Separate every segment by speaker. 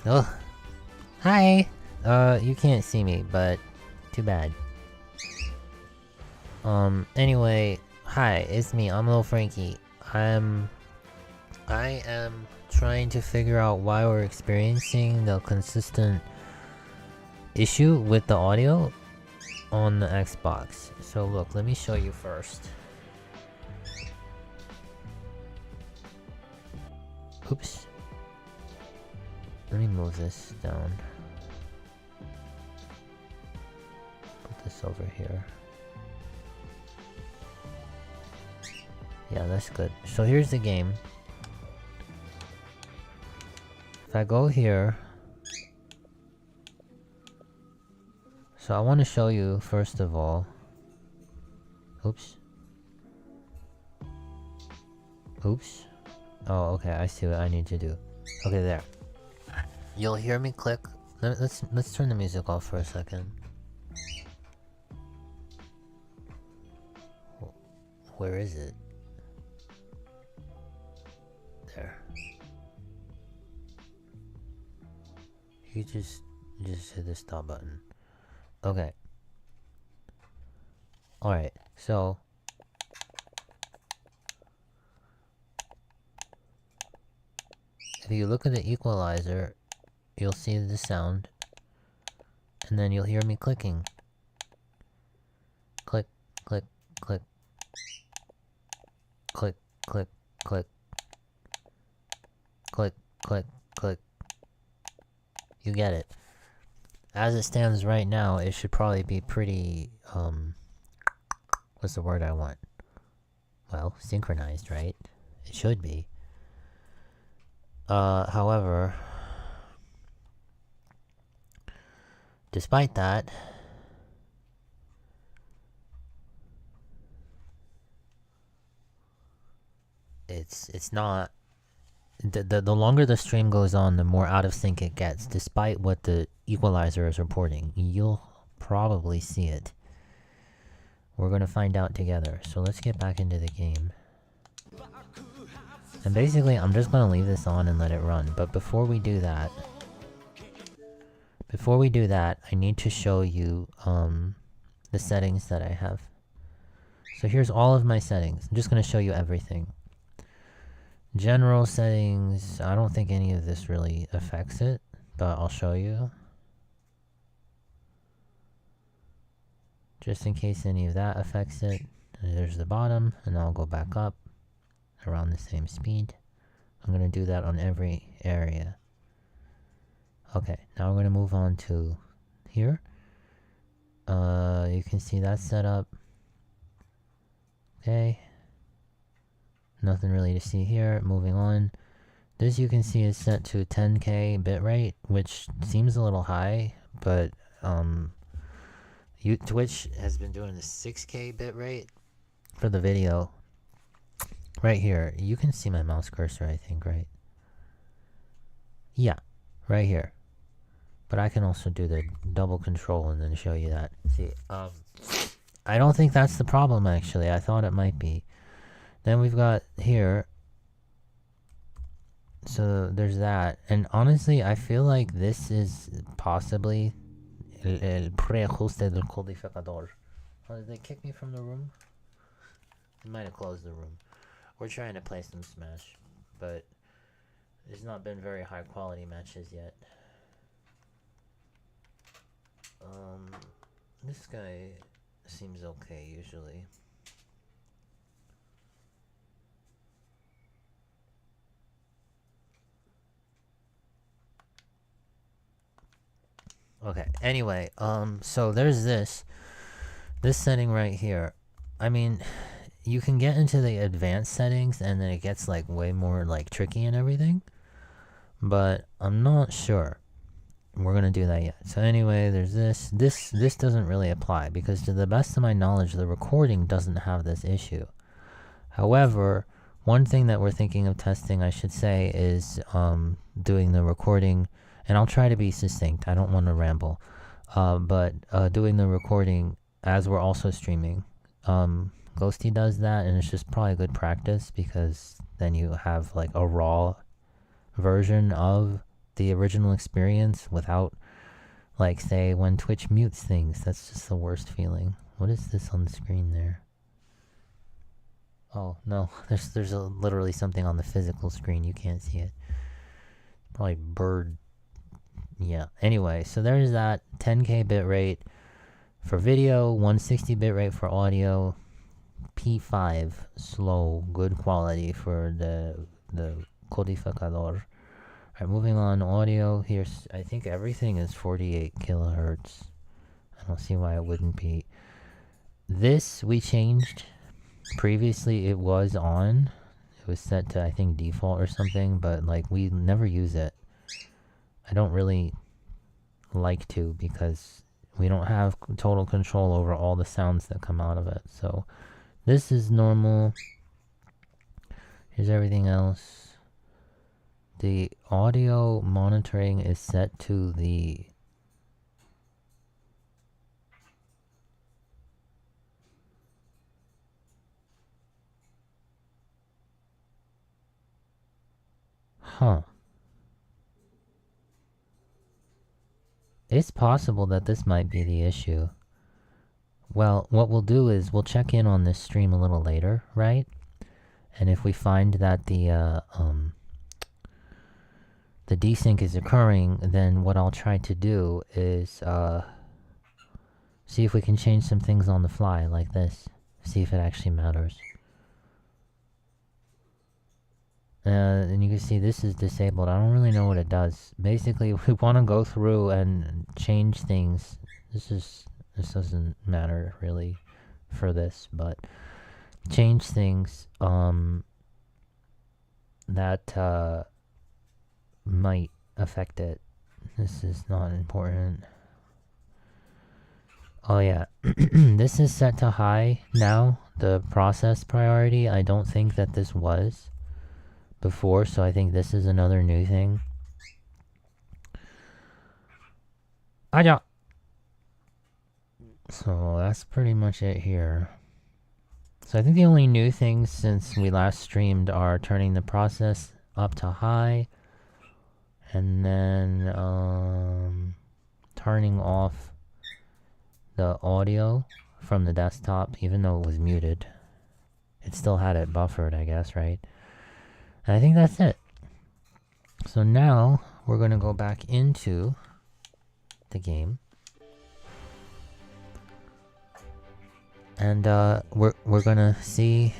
Speaker 1: Oh, hi! You can't see me, but too bad. Anyway, hi, it's me, I'm Lil Frankie. I am trying to figure out why we're experiencing the consistent issue with the audio on the Xbox. So look, let me show you first. Oops. Let me move this down. Put this over here. Yeah, that's good. So here's the game. If I go here... So I want to show you, first of all... Oops. Oops. Oh, okay, I see what I need to do. Okay, there. You'll hear me click. Let's turn the music off for a second. Where is it? There. You just hit the stop button. Okay. Alright, so... If you look at the equalizer, you'll see the sound. And then you'll hear me clicking. Click, click, click. Click, click, click. Click, click, click. You get it. As it stands right now, it should probably be pretty, what's the word I want? Well, synchronized, right? It should be. However, despite that, it's not. The longer the stream goes on, the more out of sync it gets, despite what the equalizer is reporting. You'll probably see it. We're gonna find out together. So let's get back into the game. And basically, I'm just gonna leave this on and let it run. But before we do that, I need to show you the settings that I have. So here's all of my settings. I'm just gonna show you everything. General settings, I don't think any of this really affects it, but I'll show you. Just in case any of that affects it. And there's the bottom, and I'll go back up around the same speed. I'm gonna do that on every area. Okay, now I'm gonna move on to here. You can see that set up. Okay. Nothing really to see here. Moving on. This you can see is set to 10K bitrate, which seems a little high, but Twitch has been doing the 6K bitrate for the video. Right here. You can see my mouse cursor, I think, right? Yeah, right here. But I can also do the double control and then show you that. See, I don't think that's the problem, actually. I thought it might be. Then we've got here. So there's that. And honestly, I feel like this is possibly el preajuste del codificador. Oh, did they kick me from the room? They might have closed the room. We're trying to play some Smash, but there's not been very high quality matches yet. This guy seems okay usually. Okay, anyway, so there's this setting right here. I mean, you can get into the advanced settings and then it gets like way more like tricky and everything, but I'm not sure we're gonna do that yet. So anyway, there's this doesn't really apply because to the best of my knowledge the recording doesn't have this issue. However, one thing that we're thinking of testing, I should say, is doing the recording. And I'll try to be succinct, I don't want to ramble, but doing the recording as we're also streaming. Ghosty does that, and it's just probably good practice, because then you have like a raw version of the original experience without, like, say, when Twitch mutes things. That's just the worst feeling. What is this on the screen there? Oh, no. There's literally something on the physical screen. You can't see it. Probably bird. Yeah. Anyway, so there's that 10K bitrate for video, 160 bitrate for audio, P5 slow, good quality for the codificador. Alright, moving on. Audio. Here's, I think everything is 48 kilohertz. I don't see why it wouldn't be. This we changed. Previously it was on. It was set to, I think, default or something, but like we never use it. I don't really like to because we don't have total control over all the sounds that come out of it. So this is normal. Here's everything else. The audio monitoring is set to the It's possible that this might be the issue. Well, what we'll do is we'll check in on this stream a little later, right? And if we find that the desync is occurring, then what I'll try to do is see if we can change some things on the fly, like this. See if it actually matters. And you can see this is disabled. I don't really know what it does. Basically, we want to go through and change things. This doesn't matter really for this, but change things that might affect it. This is not important. Oh yeah, this is set to high now, the process priority. I don't think that this was before, so I think this is another new thing. Aja! So that's pretty much it here. So I think the only new things since we last streamed are turning the process up to high, and then turning off the audio from the desktop, even though it was muted. It still had it buffered, I guess, right? And I think that's it. So now we're going to go back into the game. And we're going to see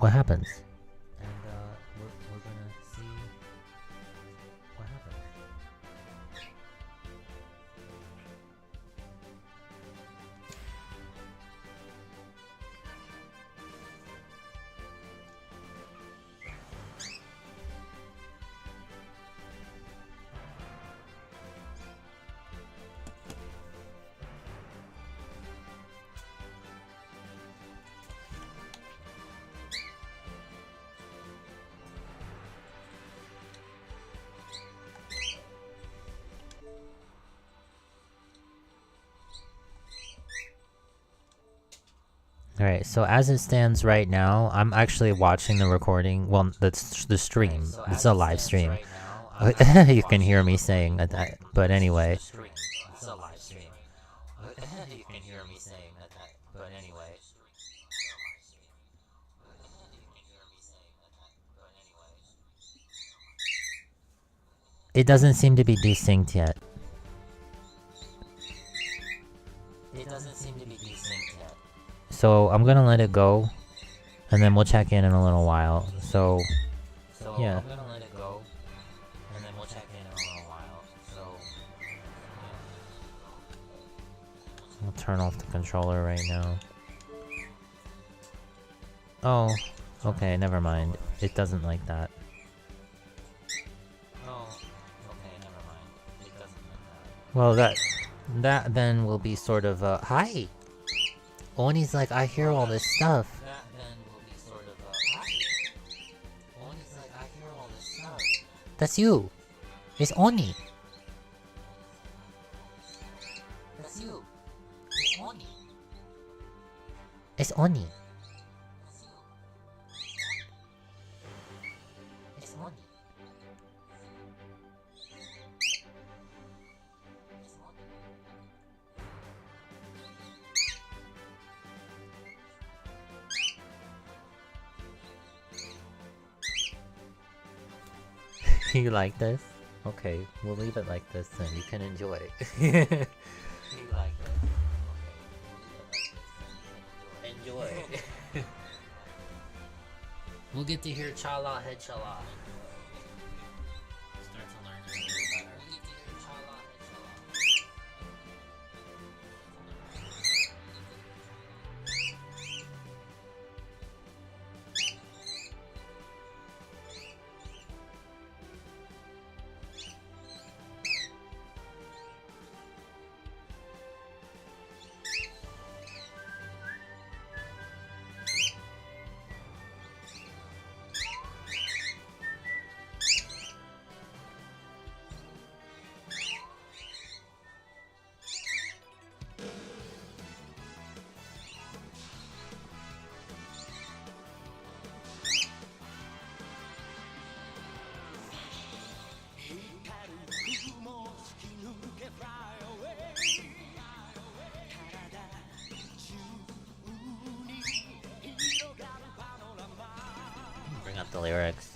Speaker 1: what happens. Alright, so as it stands right now, I'm actually watching the recording. Well, that's the stream. It's a live stream. You can hear me saying that, but anyway. It doesn't seem to be desynced yet. So I'm gonna let it go, and then we'll check in a little while. So yeah. I'm gonna let it go, and then we'll check in a little while. I'll turn off the controller right now. Oh, okay, never mind. It doesn't like that. Well, that then will be sort of hi. Oni's like, I hear all this stuff. That's you. It's Oni. That's you. It's Oni. It's Oni. It's Oni. You like this? Okay, we'll leave it like this then. You can enjoy it. You like this? Okay, we'll leave it like this. Enjoy. We'll get to hear Chala Head Chala. Start to learn a little better. We'll get to hear Chala Head Chala. Bring up the lyrics.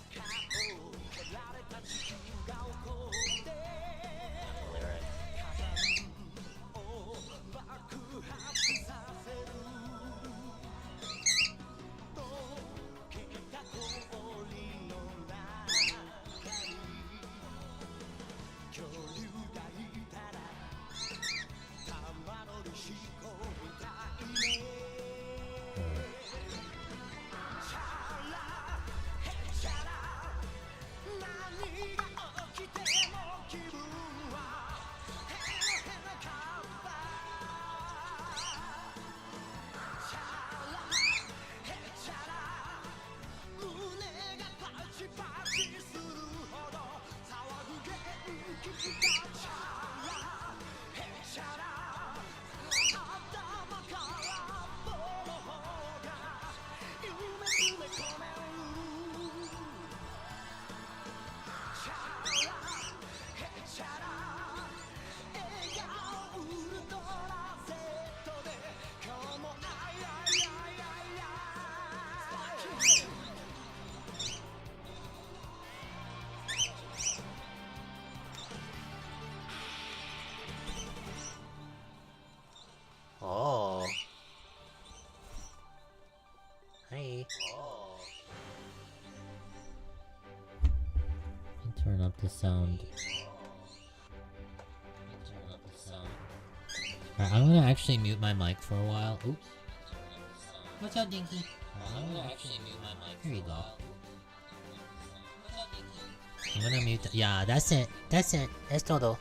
Speaker 1: Oh. Hey. Oh. Turn up the sound. Alright, I'm gonna actually mute my mic for a while. Oops. What's up, Dinky? I'm gonna actually mute my mic. Here you go. I'm gonna mute. Yeah, that's it. That's it. Es todo.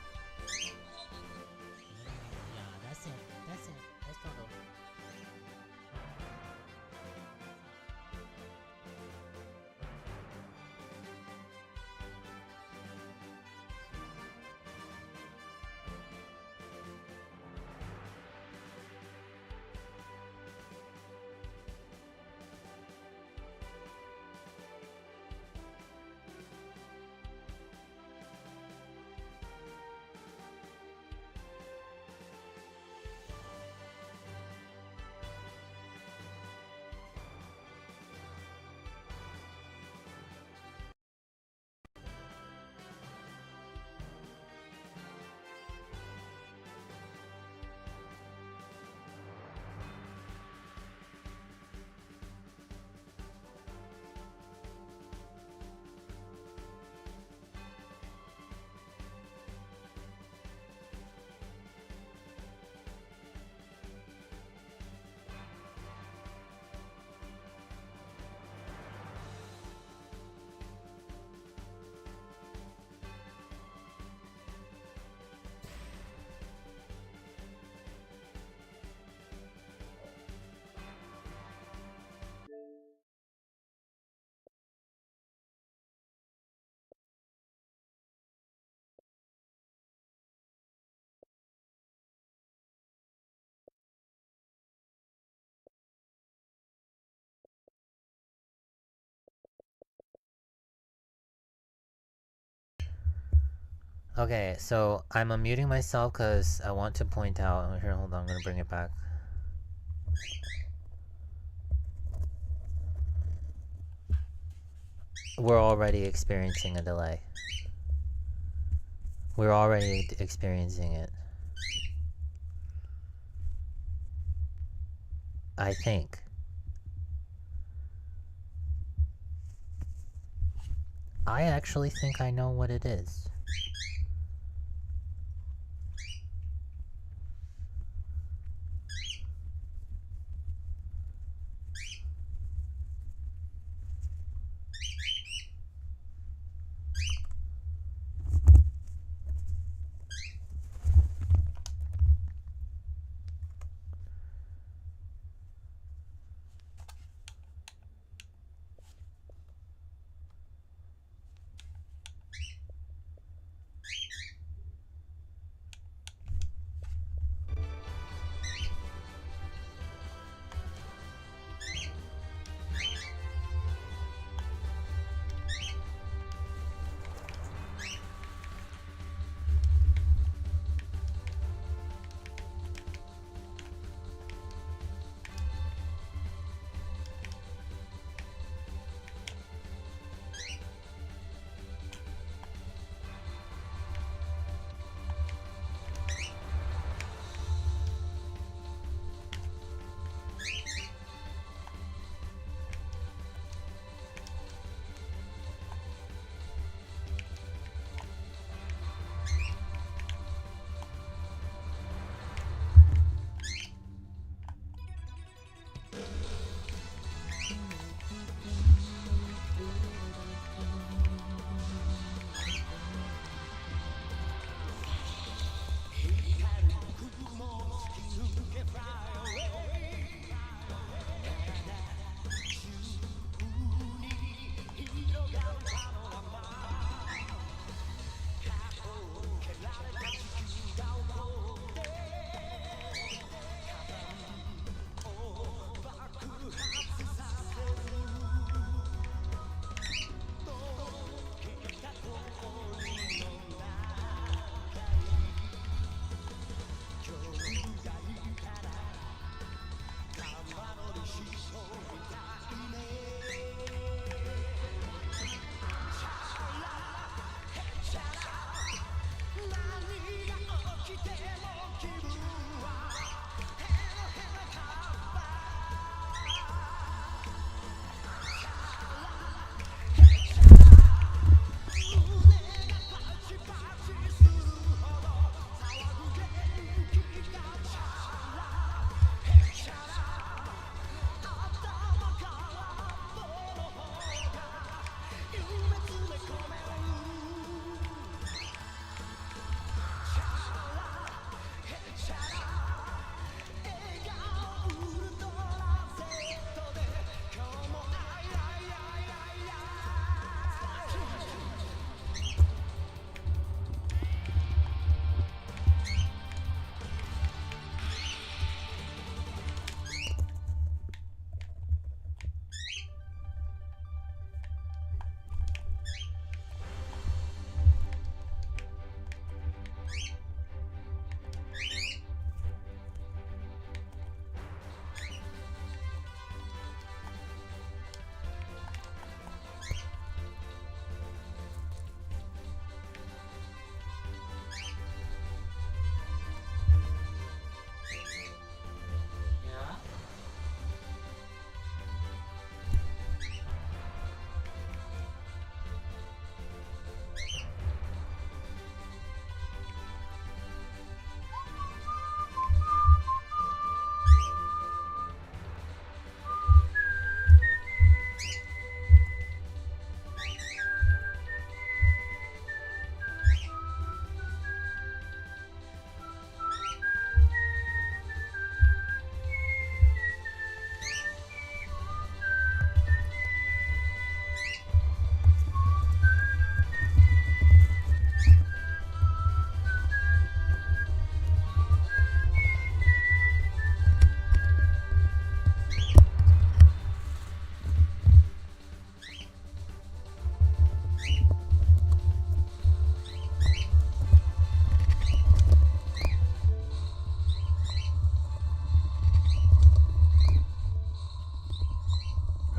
Speaker 1: Okay, so I'm unmuting myself because I want to point out. Here, hold on, I'm gonna bring it back. We're already experiencing a delay. We're already experiencing it. I think. I actually think I know what it is.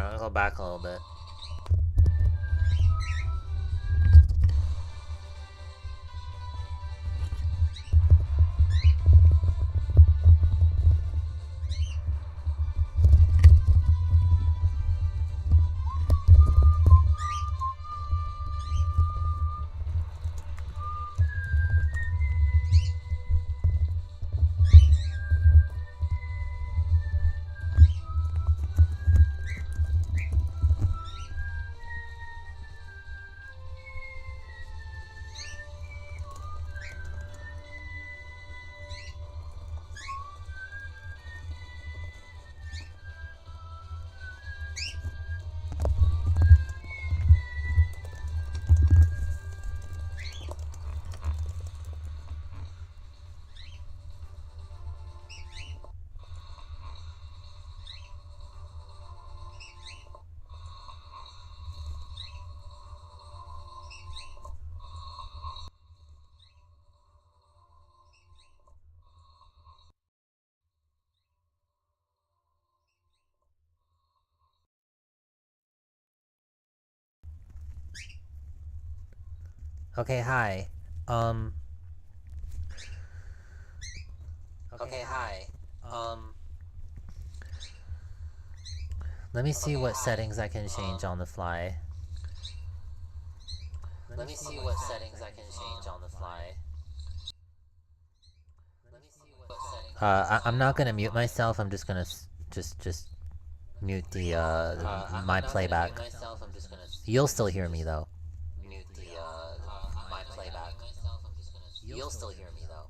Speaker 1: I'll go back a little bit. Okay, hi. Um. Okay, hi. Let me see what settings I can change on the fly. Let me see what settings I can change on the fly. I'm not gonna mute myself. I'm just gonna just mute the my playback. You'll still hear me though. Mute the my playback. You'll still hear me though.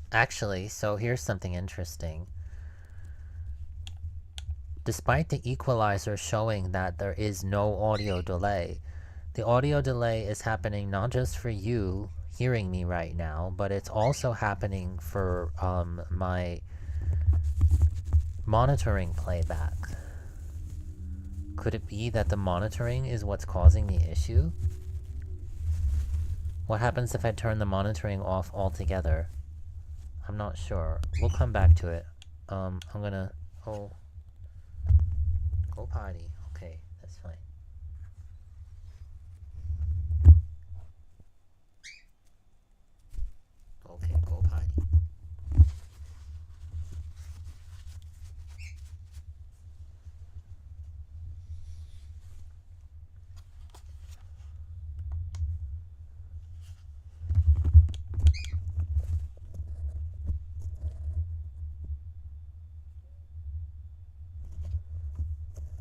Speaker 1: Actually, so here's something interesting. Despite the equalizer showing that there is no audio delay, the audio delay is happening not just for you hearing me right now, but it's also happening for my monitoring playback. Could it be that the monitoring is what's causing the issue? What happens if I turn the monitoring off altogether? I'm not sure. We'll come back to it. I'm gonna... Oh. Go potty. Okay, that's fine. Okay, go potty.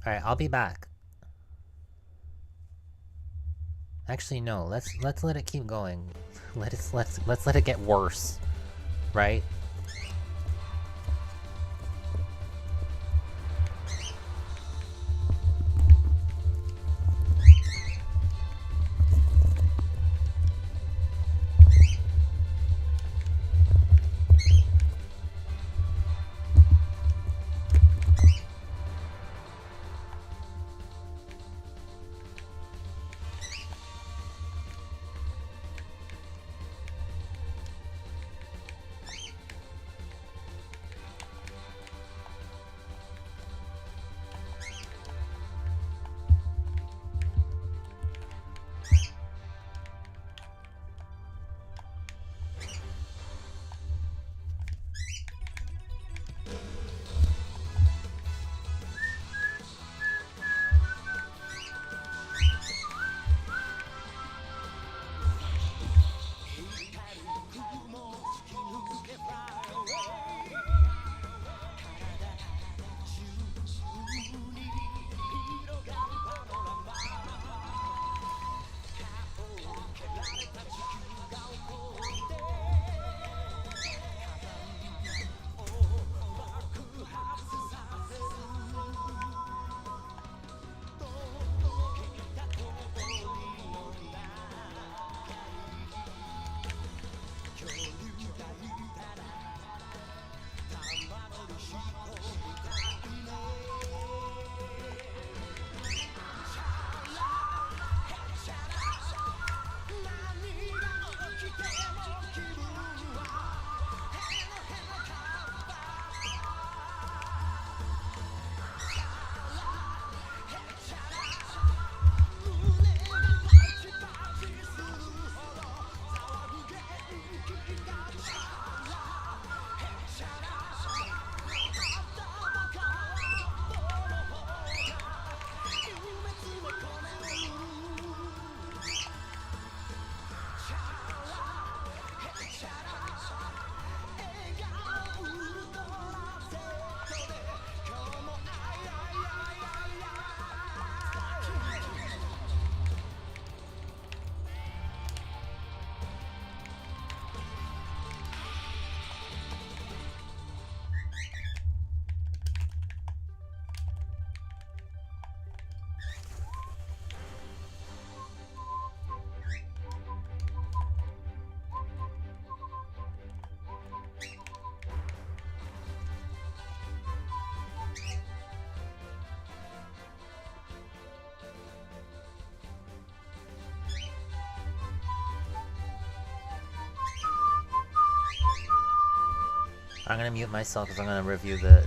Speaker 1: Alright, I'll be back. Actually, no. Let's let it keep going. Let's let it get worse, right? I'm gonna mute myself because I'm gonna review the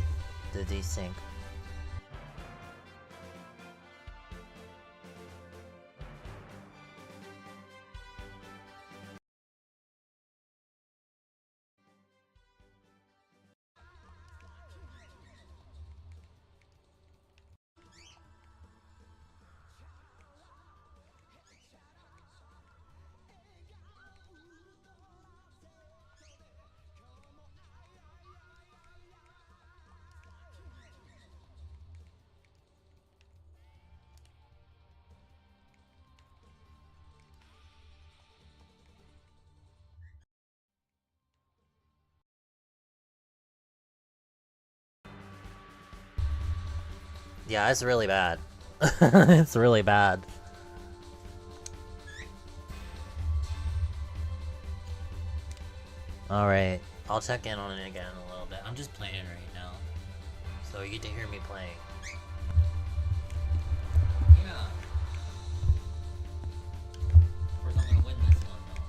Speaker 1: desync. Yeah, it's really bad. It's really bad. Alright, I'll check in on it again in a little bit. I'm just playing right now, so you get to hear me playing. Yeah. Of course, I'm gonna win this one, though.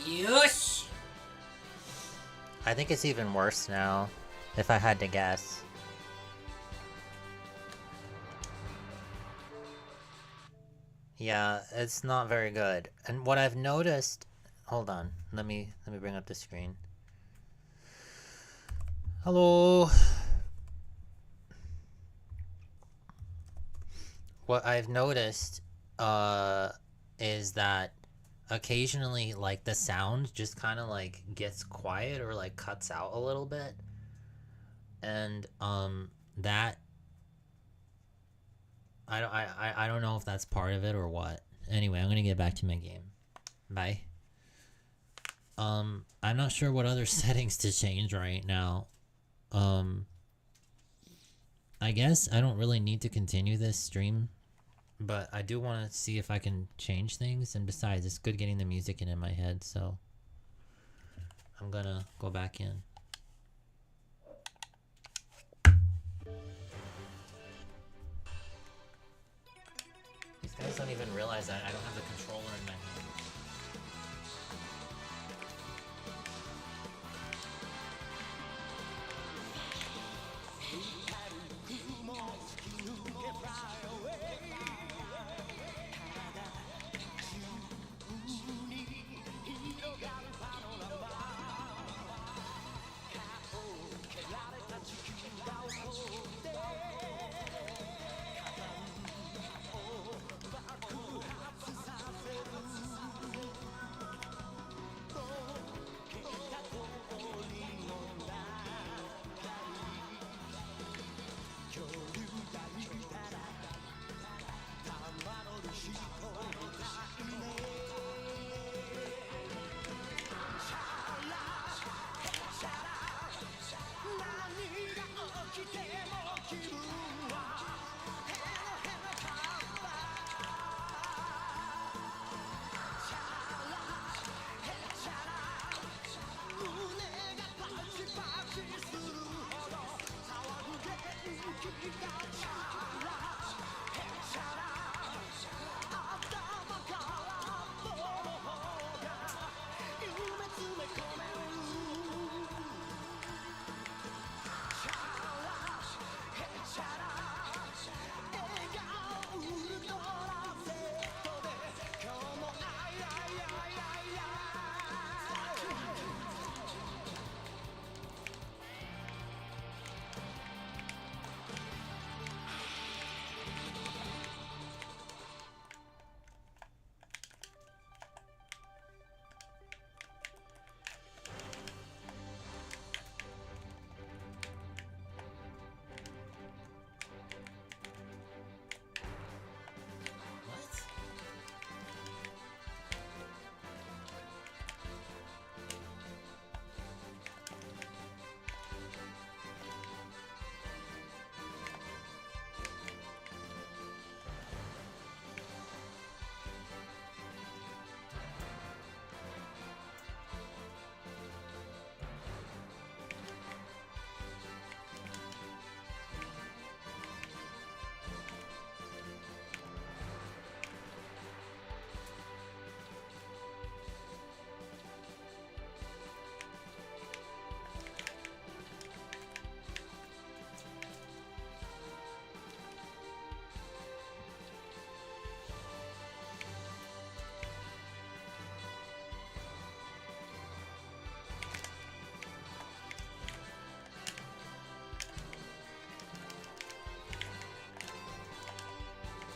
Speaker 1: Yush! I think it's even worse now, if I had to guess. Yeah, it's not very good. And what I've noticed... Hold on, let me bring up the screen. Hello! What I've noticed, is that occasionally, like, the sound just kind of, like, gets quiet or, like, cuts out a little bit. And, that... I don't know if that's part of it or what. Anyway, I'm gonna get back to my game. Bye. I'm not sure what other settings to change right now. I guess I don't really need to continue this stream, but I do want to see if I can change things, and besides, it's good getting the music in my head, so I'm gonna go back in. These guys don't even realize that I don't have the controller in my hand.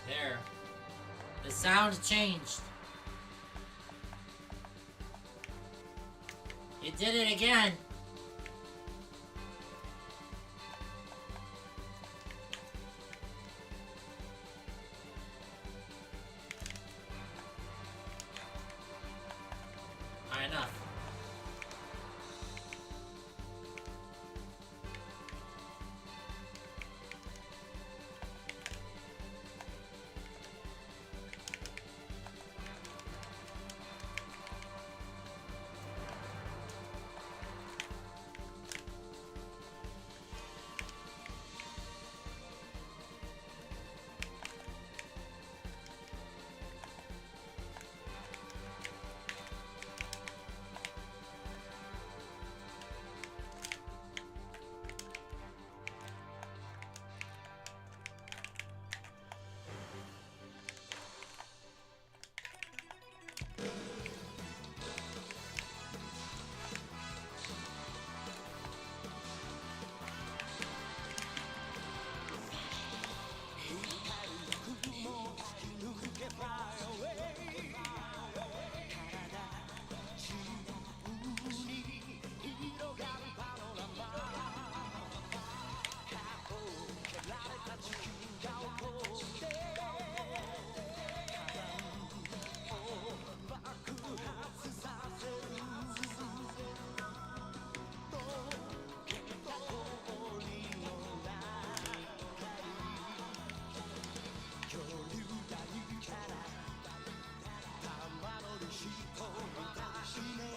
Speaker 1: There. The sound changed. It did it again. Alright, enough.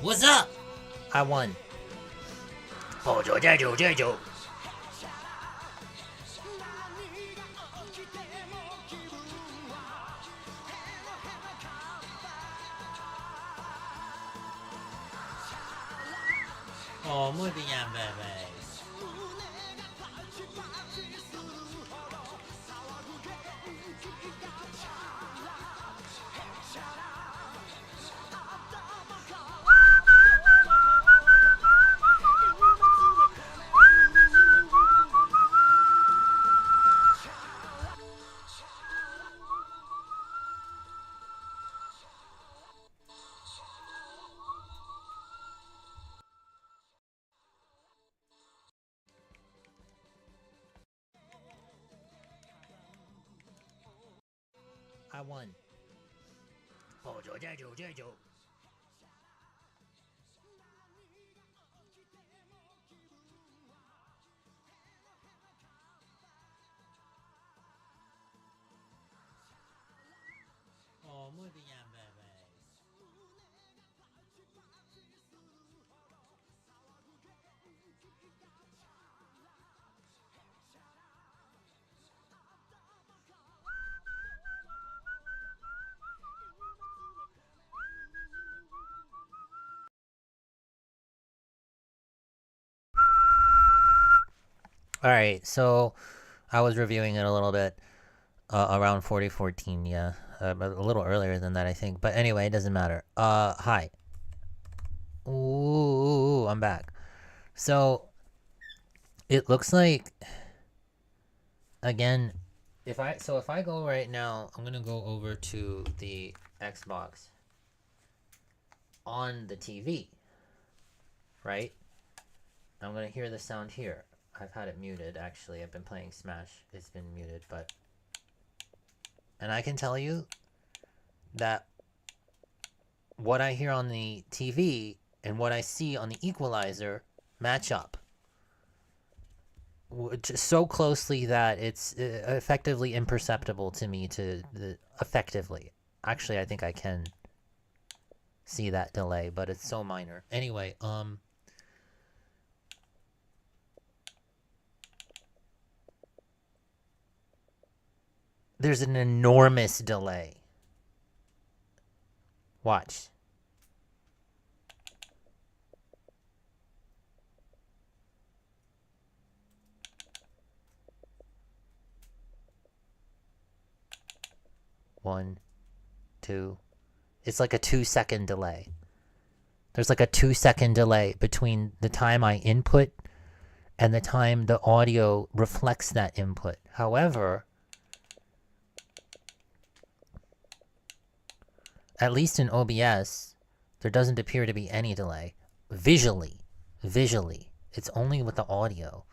Speaker 1: What's up? I won. Oh, Jojo. Oh, muy bien, bebés. I won. Oh, Jojo. Oh, muy bien, bebés. Alright, so I was reviewing it a little bit around 4014, yeah. But a little earlier than that, I think. But anyway, it doesn't matter. Hi. Ooh, I'm back. So, it looks like, again, if I go right now, I'm gonna go over to the Xbox on the TV, right? I'm gonna hear the sound here. I've had it muted, actually. I've been playing Smash. It's been muted, but... And I can tell you that what I hear on the TV and what I see on the equalizer match up. So closely that it's effectively imperceptible to me to... effectively. Actually, I think I can see that delay, but it's so minor. Anyway, there's an enormous delay. Watch. One, two. It's like a 2-second delay. There's like a 2-second delay between the time I input and the time the audio reflects that input. However, at least in OBS, there doesn't appear to be any delay. Visually. It's only with the audio.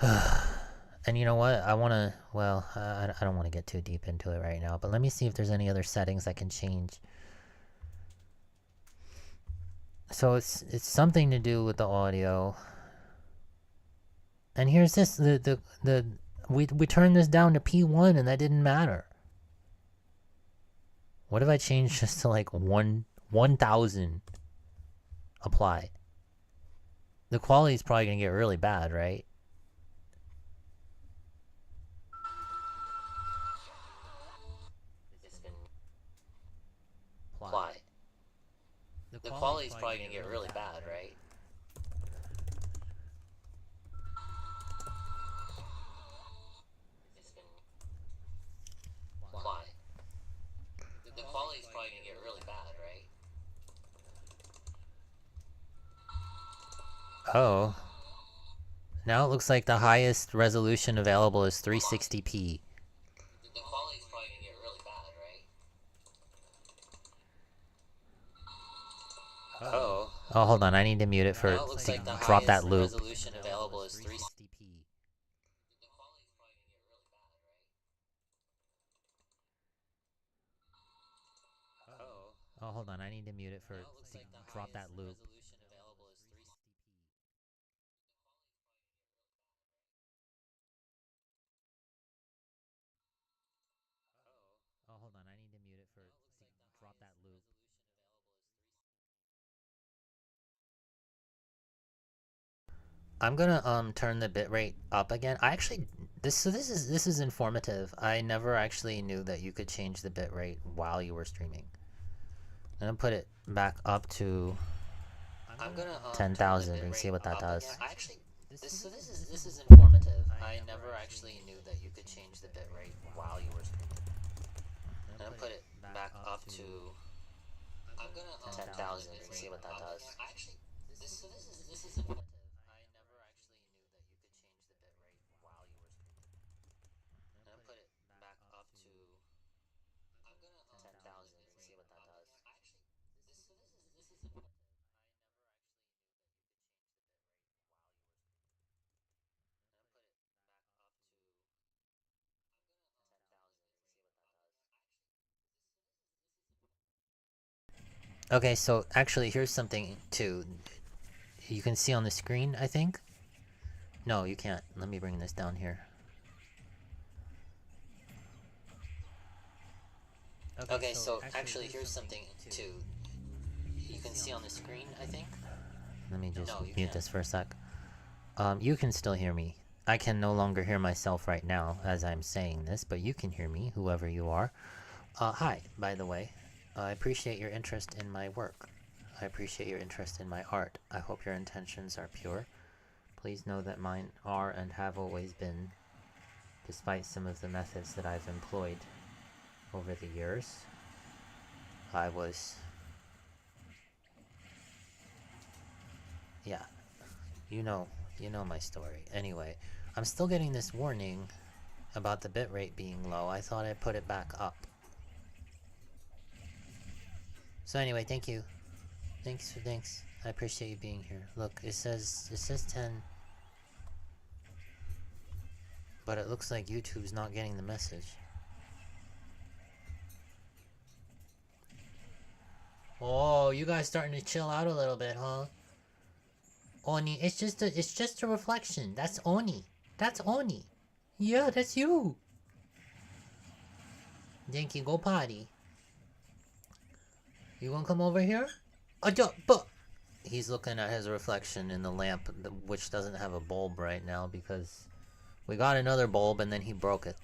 Speaker 1: And you know what? I want to, well, I don't want to get too deep into it right now, but let me see if there's any other settings I can change. So it's something to do with the audio. And here's this, we turned this down to P1 and that didn't matter. What if I change just to like 1000? Apply. The quality's probably gonna get really bad, right? Apply. The quality's probably gonna get really bad, right? Apply. The quality's probably gonna get really bad, right? Oh. Now it looks like the highest resolution available is 360p. The quality's probably gonna get really bad, right? Oh. Oh, hold on. I need to mute it for to drop that loop. Resolution available is 360p. Oh, hold on. I need to mute it for to drop that loop. Oh, hold on. I need to mute it for to drop that loop. I'm gonna turn the bitrate up again. I actually this is informative. I never actually knew that you could change the bitrate while you were streaming. I'm gonna put it back up to 10,000 and see what that does. I actually this is informative. I never actually knew that you could change the bitrate while you were streaming. I'm gonna put it back up to 10,000 and see what that does. I actually this is informative. I never actually knew that you could change the bitrate while you were streaming. I'm gonna put it back up to 10,000 and see what that does. Actually, this is informative. Okay, so actually here's something too. You can see on the screen, I think. No, you can't. Let me bring this down here. Okay, so actually here's something too. You can see on the screen, I think. Let me just mute this for a sec. You can still hear me. I can no longer hear myself right now as I'm saying this, but you can hear me, whoever you are. Hi, by the way. I appreciate your interest in my work. I appreciate your interest in my art. I hope your intentions are pure. Please know that mine are and have always been, despite some of the methods that I've employed over the years. Yeah, you know my story. Anyway, I'm still getting this warning about the bitrate being low. I thought I put it back up. So anyway, thank you. Thanks. I appreciate you being here. Look, it says 10. But it looks like YouTube's not getting the message. Oh, you guys starting to chill out a little bit, huh? Oni, it's just a reflection. That's Oni. That's Oni. Yeah, that's you. Dinky, go potty. You gonna come over here? But he's looking at his reflection in the lamp, which doesn't have a bulb right now because we got another bulb and then he broke it.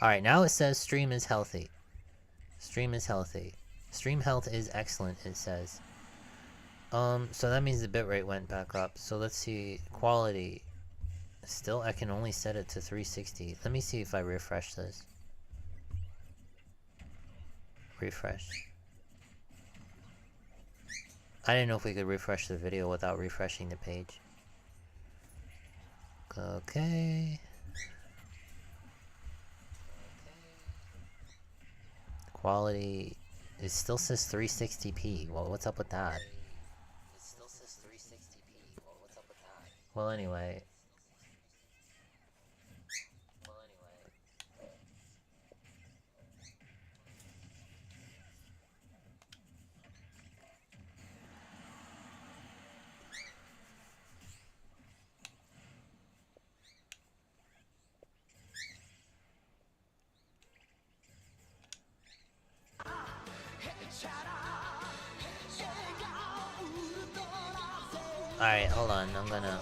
Speaker 1: Alright, now it says stream is healthy. Stream is healthy. Stream health is excellent, it says. So that means the bitrate went back up. So let's see, quality. Still, I can only set it to 360. Let me see if I refresh this. Refresh. I didn't know if we could refresh the video without refreshing the page. Okay. Quality. It still says 360p. Well, what's up with that? It still says 360p. Well, what's up with that? Well, anyway. Alright, hold on. I'm gonna,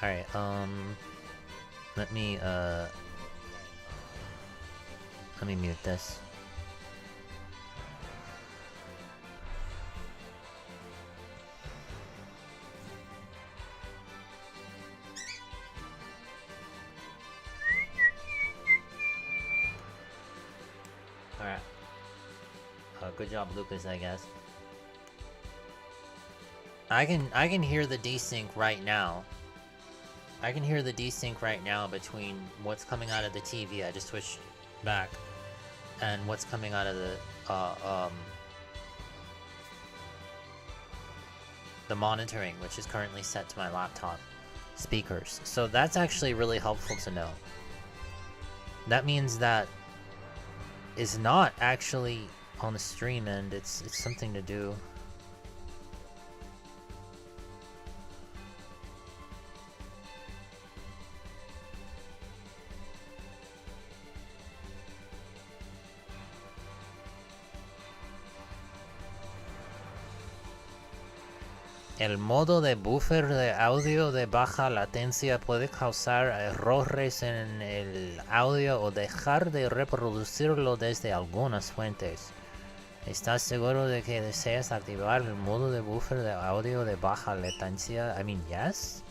Speaker 1: Alright, let me mute this. Alright. Good job, Lucas, I guess. I can hear the desync right now. I can hear the desync right now between what's coming out of the TV, I just switched back, and what's coming out of the monitoring, which is currently set to my laptop speakers. So that's actually really helpful to know. that means that is not actually on the stream end. It's something to do. El modo de buffer de audio de baja latencia puede causar errores en el audio o dejar de reproducirlo desde algunas fuentes. ¿Estás seguro de que deseas activar el modo de buffer de audio de baja latencia? I mean, yes.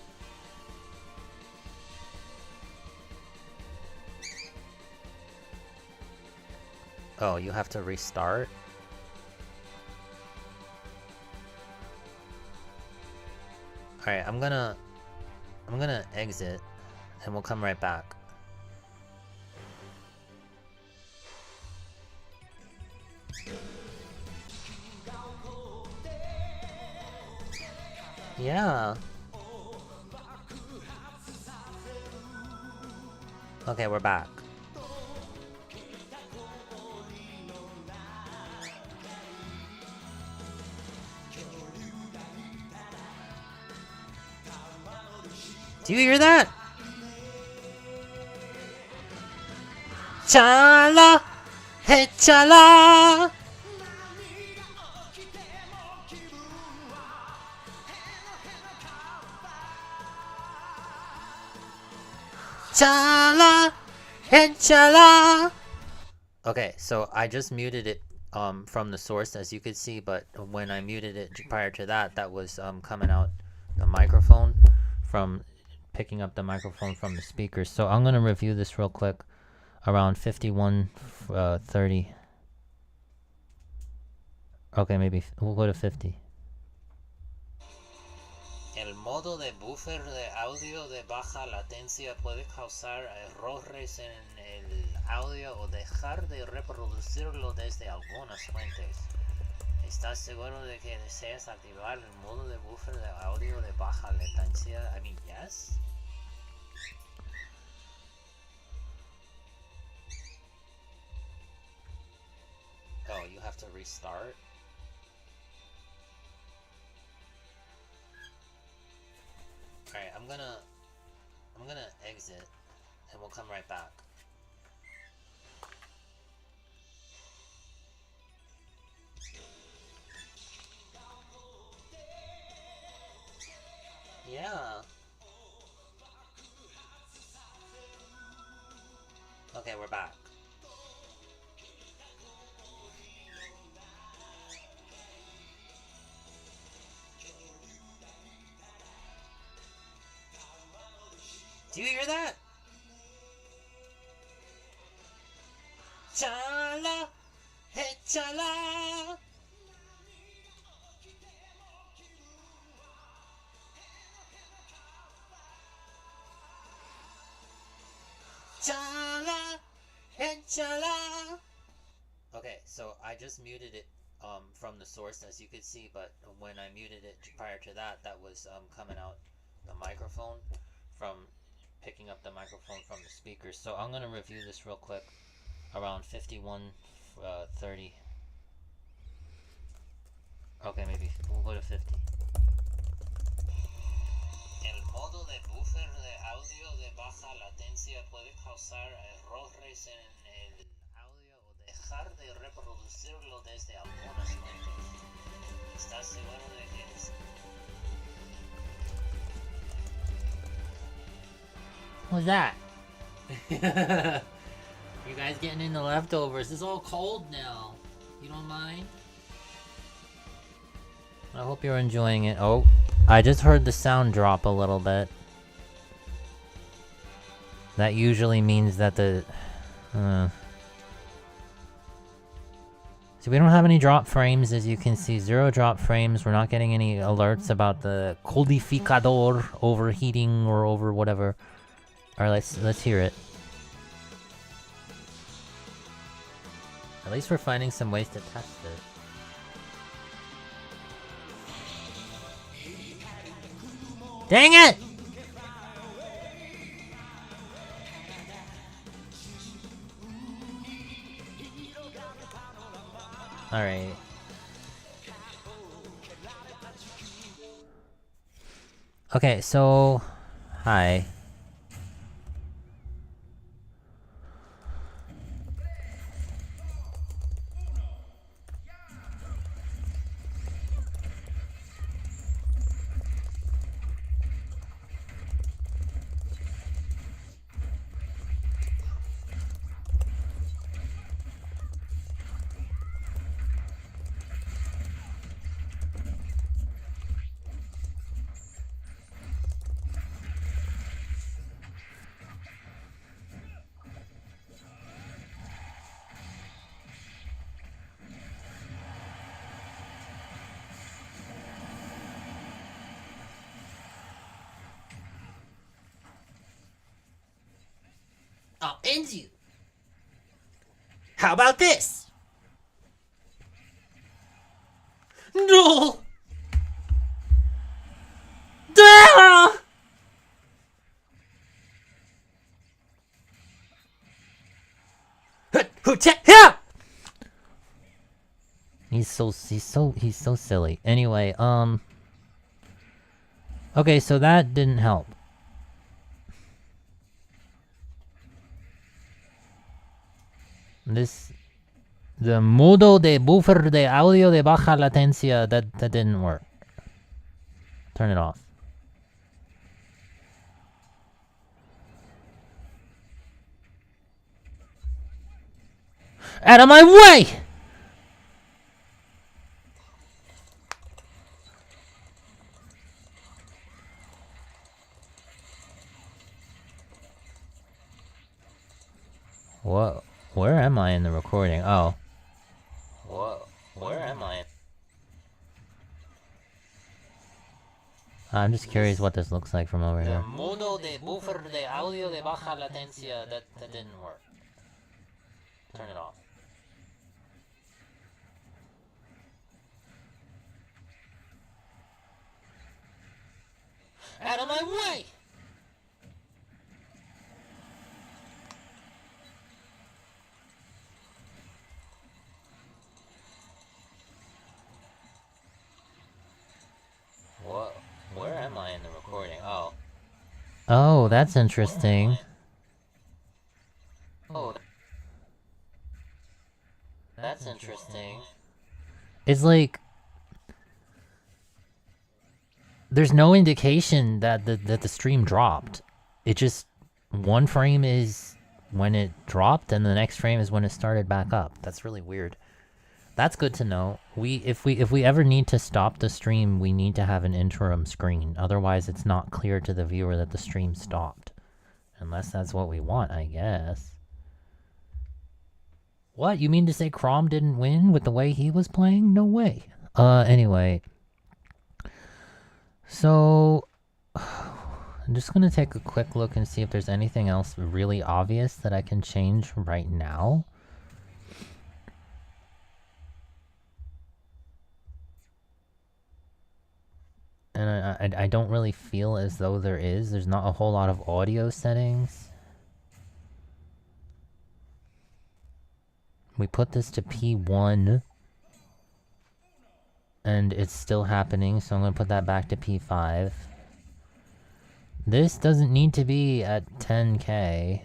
Speaker 1: Oh, you have to restart? Alright, I'm gonna exit and we'll come right back. Yeah. Okay, we're back. Do you hear that? Chala, hey chala. Chala, hey chala. Okay, so I just muted it from the source, as you could see, but when I muted it prior to that, that was coming out the microphone from picking up the microphone from the speakers. So I'm gonna review this real quick around 51:30. Okay, maybe we'll go to 50. El modo de buffer de audio de baja latencia puede causar errores en el audio o dejar de reproducirlo desde algunas fuentes. ¿Estás seguro de que deseas activar el modo de buffer de audio de baja latencia? I mean, yes. Oh, you have to restart? Alright, I'm gonna exit and we'll come right back. Yeah. Okay, we're back. Do you hear that? Chala, hey chala. Chala, hey chala. Okay, so I just muted it from the source, as you could see, but when I muted it prior to that, that was coming out the microphone from picking up the microphone from the speakers. So I'm gonna review this real quick around 51:30. Okay, maybe we'll go to 50. El modo de buffer de audio de baja latencia puede causar errores en el audio o dejar de reproducirlo desde algunas fuentes. ¿Estás seguro de que es? What's that? You guys getting in the leftovers. It's all cold now. You don't mind? I hope you're enjoying it. Oh, I just heard the sound drop a little bit. That usually means that the... So we don't have any drop frames, as you can see. 0 drop frames. We're not getting any alerts about the codificador overheating or over whatever. Alright, let's hear it. At least we're finding some ways to test it. Dang it! Alright. Okay, so... Hi. I'll end you. How about this? No! Ah! He's so silly. Anyway, okay, so that didn't help. The modo de buffer de audio de baja latencia, that didn't work. Turn it off. Out of my way! Whoa, where am I in the recording? Oh. Whoa, where am I? I'm just curious what this looks like from over here. Modo de buffer de audio de baja latencia, that didn't work. Turn it off. Out of my way! Whoa, where am I in the recording? Oh. Oh, that's interesting. Oh. That's interesting. It's like... There's no indication that the stream dropped. It just... One frame is when it dropped, and the next frame is when it started back up. That's really weird. That's good to know. If we ever need to stop the stream, we need to have an interim screen. Otherwise, it's not clear to the viewer that the stream stopped. Unless that's what we want, I guess. What? You mean to say Crom didn't win with the way he was playing? No way. Anyway. So... I'm just gonna take a quick look and see if there's anything else really obvious that I can change right now. And I don't really feel as though there is. There's not a whole lot of audio settings. We put this to P1. And it's still happening, so I'm going to put that back to P5. This doesn't need to be at 10K.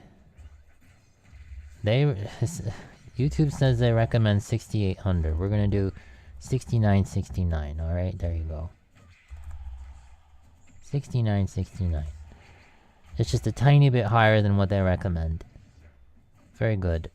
Speaker 1: YouTube says they recommend 6800. We're going to do 6969. Alright, there you go. 6969. It's just a tiny bit higher than what they recommend. Very good.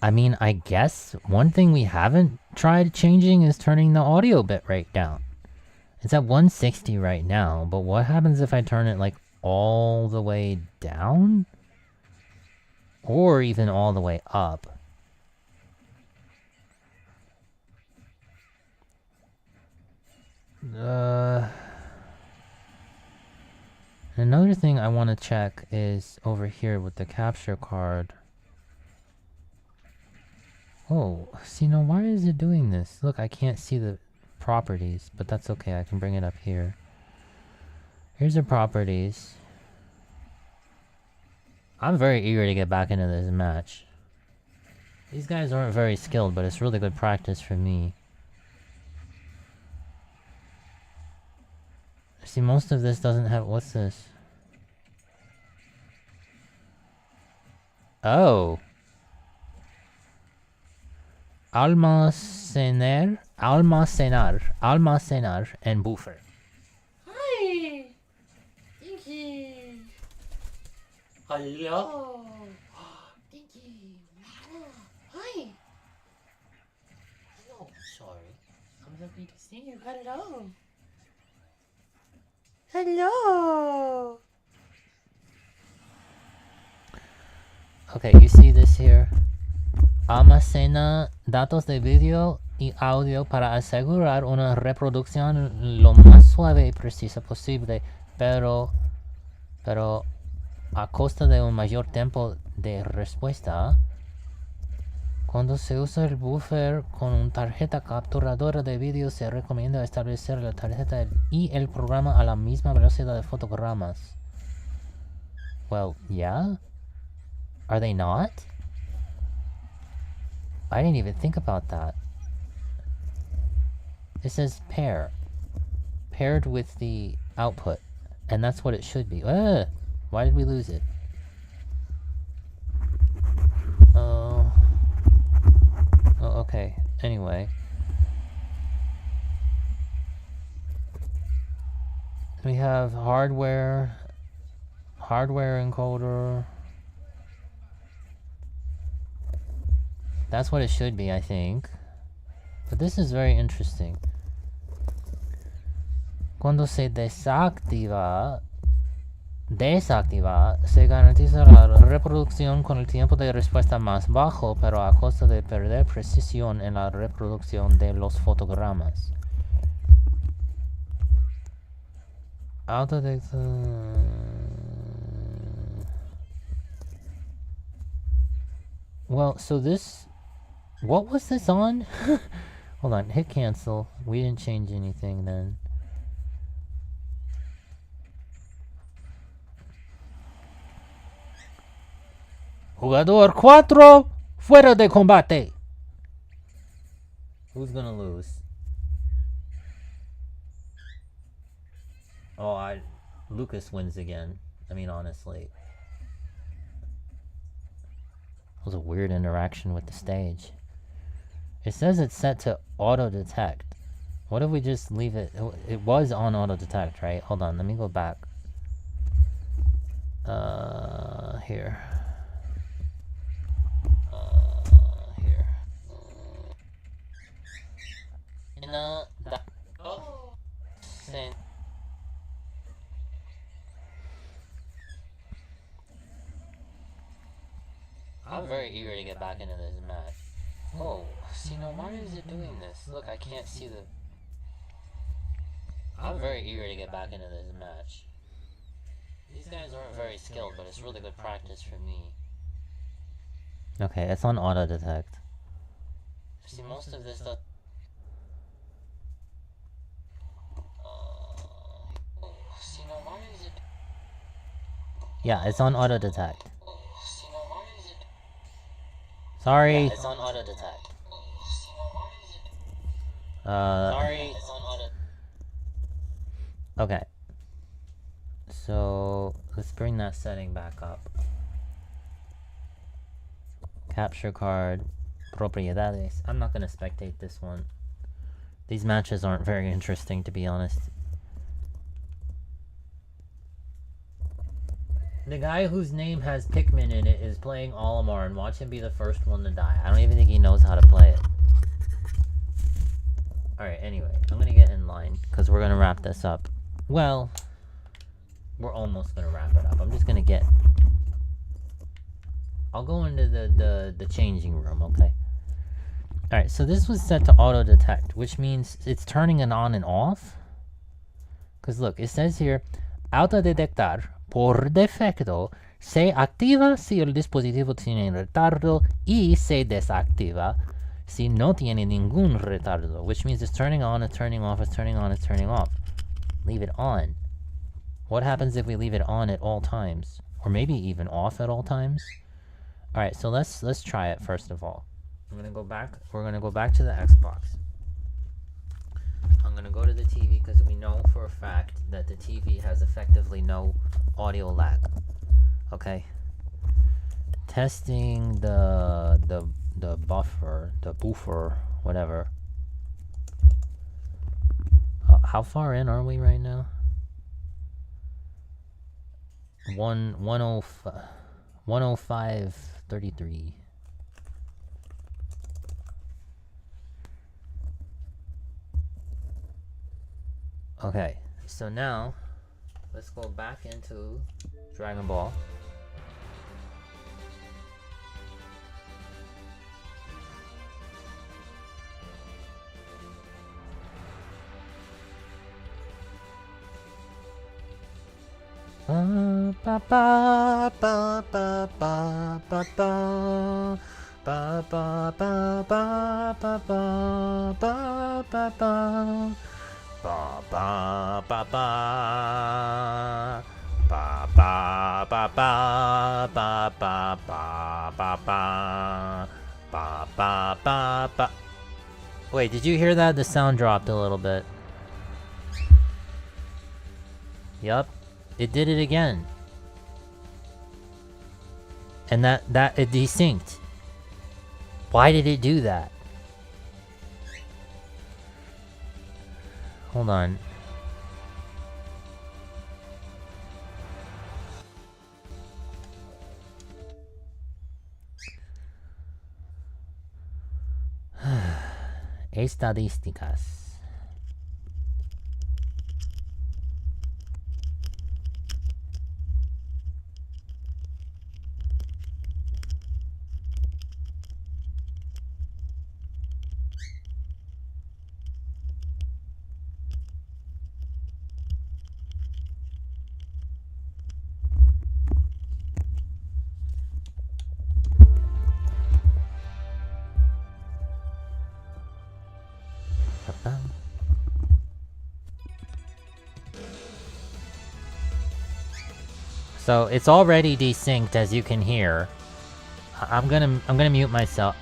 Speaker 1: I mean, I guess one thing we haven't tried changing is turning the audio bitrate down. It's at 160 right now, but what happens if I turn it like all the way down? Or even all the way up? Another thing I want to check is over here with the capture card. Oh, see, now why is it doing this? Look, I can't see the properties, but that's okay. I can bring it up here. Here's the properties. I'm very eager to get back into this match. These guys aren't very skilled, but it's really good practice for me. See, most of this doesn't have... What's this? Oh. Almacenar, and buffer.
Speaker 2: Hi! Thank you! Hello! Thank you! Hi! Oh, sorry. I'm happy to see you. Hello! Hello!
Speaker 1: Okay, you see this here? Almacena datos de video y audio para asegurar una reproducción lo más suave y precisa posible, pero a costa de un mayor tiempo de respuesta. Cuando se usa el buffer con una tarjeta capturadora de vídeo, se recomienda establecer la tarjeta y el programa a la misma velocidad de fotogramas. Well, yeah? Are they not? I didn't even think about that. It says pair. Paired with the output. And that's what it should be. Why did we lose it? Oh, okay. Anyway. We have hardware encoder. That's what it should be, I think. But this is very interesting. Cuando se desactiva, se garantiza la reproducción con el tiempo de respuesta más bajo, pero a costa de perder precisión en la reproducción de los fotogramas. Well, so this... What was this on? Hold on, hit cancel. We didn't change anything then. Jugador 4 fuera de combate. Who's gonna lose? Oh, Lucas wins again. I mean, honestly. That was a weird interaction with the stage. It says it's set to auto-detect. What if we just leave it? It was on auto-detect, right? Hold on, let me go back. Here. Here. I'm very eager to get back into this match. Oh, see, now why is it doing this? Look, I can't see the... I'm very eager to get back into this match. These guys aren't very skilled, but it's really good practice for me. Okay, it's on auto-detect. See, most of this stuff... see, now why is it... Yeah, it's on auto-detect. Sorry. Yeah, it's on auto detect. Sorry, it's on auto. Okay. So let's bring that setting back up. Capture card, propiedades. I'm not gonna spectate this one. These matches aren't very interesting, to be honest. The guy whose name has Pikmin in it is playing Olimar, and watch him be the first one to die. I don't even think he knows how to play it. Alright, anyway, I'm gonna get in line, because we're gonna wrap this up. Well, we're almost gonna wrap it up. I'm just gonna get... I'll go into the changing room, okay? Alright, so this was set to auto-detect, which means it's turning it on and off. Because look, it says here, autodetectar por defecto se activa si el dispositivo tiene retardo y se desactiva si no tiene ningún retardo, which means it's turning on, it's turning off, it's turning on, it's turning off. Leave it on. What happens if we leave it on at all times? Or maybe even off at all times? Alright, so let's try it first of all. We're gonna go back to the Xbox. I'm gonna go to the TV because we know for a fact that the TV has effectively no audio lag. Okay. Testing the buffer, whatever. How far in are we right now? 105.33. Okay, so now let's go back into Dragon Ball. Ba ba ba ba ba ba ba ba ba ba ba ba ba ba ba ba ba. Ba ba ba ba ba ba ba ba ba ba ba ba ba ba ba. Wait, did you hear that? The sound dropped a little bit. Yup, it did it again. And that it desynced. Why did it do that? Hold on. Estadísticas. So it's already desynced, as you can hear. I'm gonna mute myself.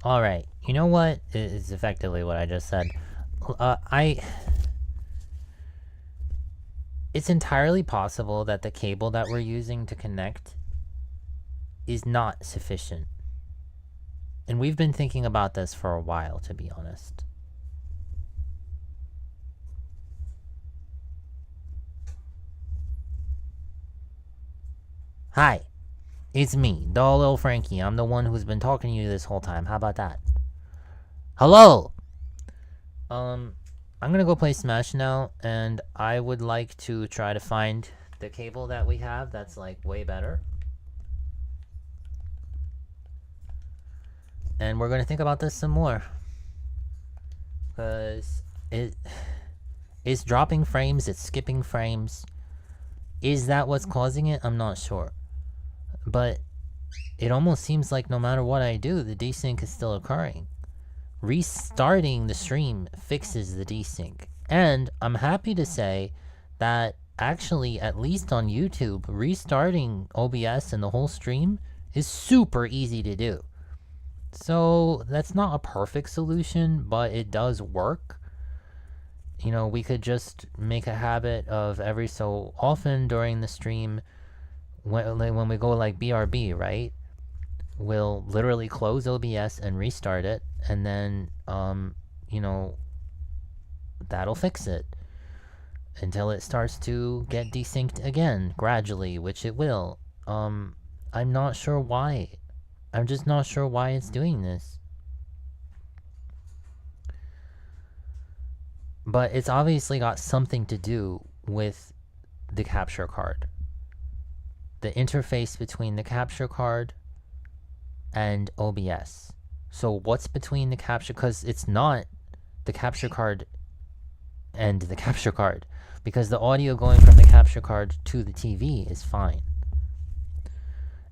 Speaker 1: Alright, you know what is effectively what I just said. It's entirely possible that the cable that we're using to connect is not sufficient. And we've been thinking about this for a while, to be honest. Hi. It's me, Doll Lil Frankie. I'm the one who's been talking to you this whole time. How about that? Hello! I'm gonna go play Smash now, and I would like to try to find the cable that we have that's, like, way better. And we're gonna think about this some more. Because it's dropping frames, it's skipping frames. Is that what's causing it? I'm not sure. But it almost seems like no matter what I do, the desync is still occurring. Restarting the stream fixes the desync. And I'm happy to say that actually, at least on YouTube, restarting OBS and the whole stream is super easy to do. So that's not a perfect solution, but it does work. You know, we could just make a habit of every so often during the stream, when we go like BRB, right? We'll literally close OBS and restart it, and then, you know, that'll fix it until it starts to get desynced again, gradually, which it will. I'm not sure why. I'm just not sure why it's doing this. But it's obviously got something to do with the capture card. The interface between the capture card and OBS. So what's between the capture, because it's not the capture card and the capture card, because the audio going from the capture card to the TV is fine.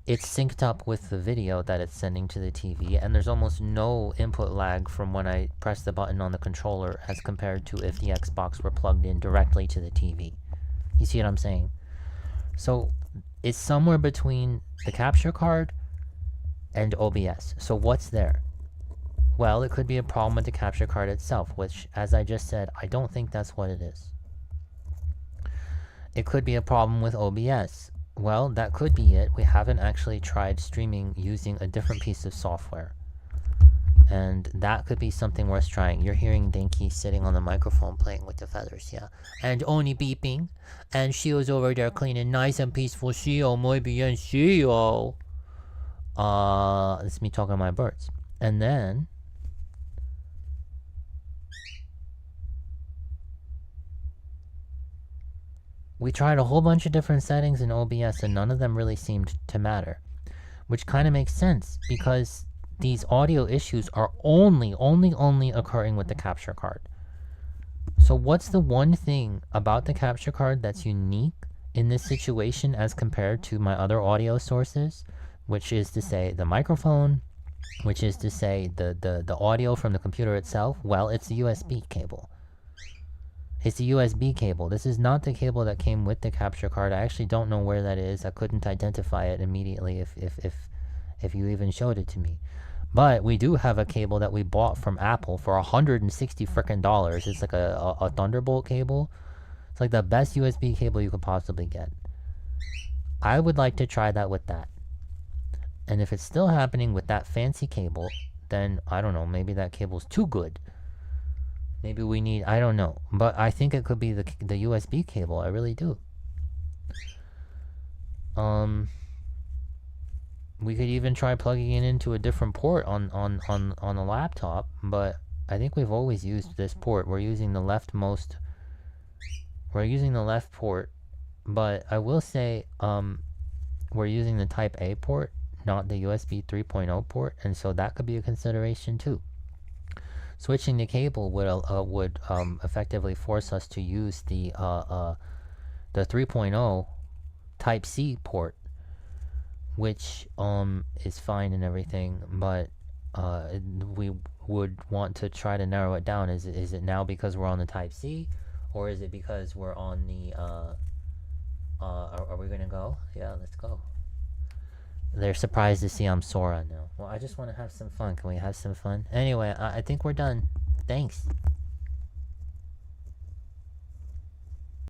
Speaker 1: It's synced up with the video that it's sending to the TV, and there's almost no input lag from when I press the button on the controller as compared to if the Xbox were plugged in directly to the TV. You see what I'm saying? So it's somewhere between the capture card and OBS. So what's there? Well, it could be a problem with the capture card itself, which, as I just said, I don't think that's what it is. It could be a problem with OBS. Well, that could be it. We haven't actually tried streaming using a different piece of software. And that could be something worth trying. You're hearing Dinky sitting on the microphone playing with the feathers, yeah. And Oni beeping. And Shio's over there cleaning nice and peaceful. Shio, muy bien, Shio. It's me talking to my birds. And then we tried a whole bunch of different settings in OBS and none of them really seemed to matter. Which kind of makes sense because these audio issues are only occurring with the capture card. So what's the one thing about the capture card that's unique in this situation as compared to my other audio sources? Which is to say the microphone, which is to say the audio from the computer itself. Well, it's a USB cable. It's a USB cable. This is not the cable that came with the capture card. I actually don't know where that is. I couldn't identify it immediately if you even showed it to me. But we do have a cable that we bought from Apple for $160 frickin'. It's like a Thunderbolt cable. It's like the best USB cable you could possibly get. I would like to try that with that. And if it's still happening with that fancy cable, then I don't know, maybe that cable's too good. Maybe we need, I don't know. But I think it could be the USB cable. I really do. We could even try plugging it into a different port on a laptop, but I think we've always used this port. We're using the leftmost. We're using the left port, but I will say we're using the Type A port, not the USB 3.0 port, and so that could be a consideration too. Switching the cable would effectively force us to use the 3.0 Type C port, which is fine and everything, but we would want to try to narrow it down. Is it now because we're on the Type C, or is it because we're on the are we gonna go? Yeah, let's go. They're surprised to see I'm Sora now. Well, I just want to have some fun. Can we have some fun? Anyway, I think we're done. Thanks.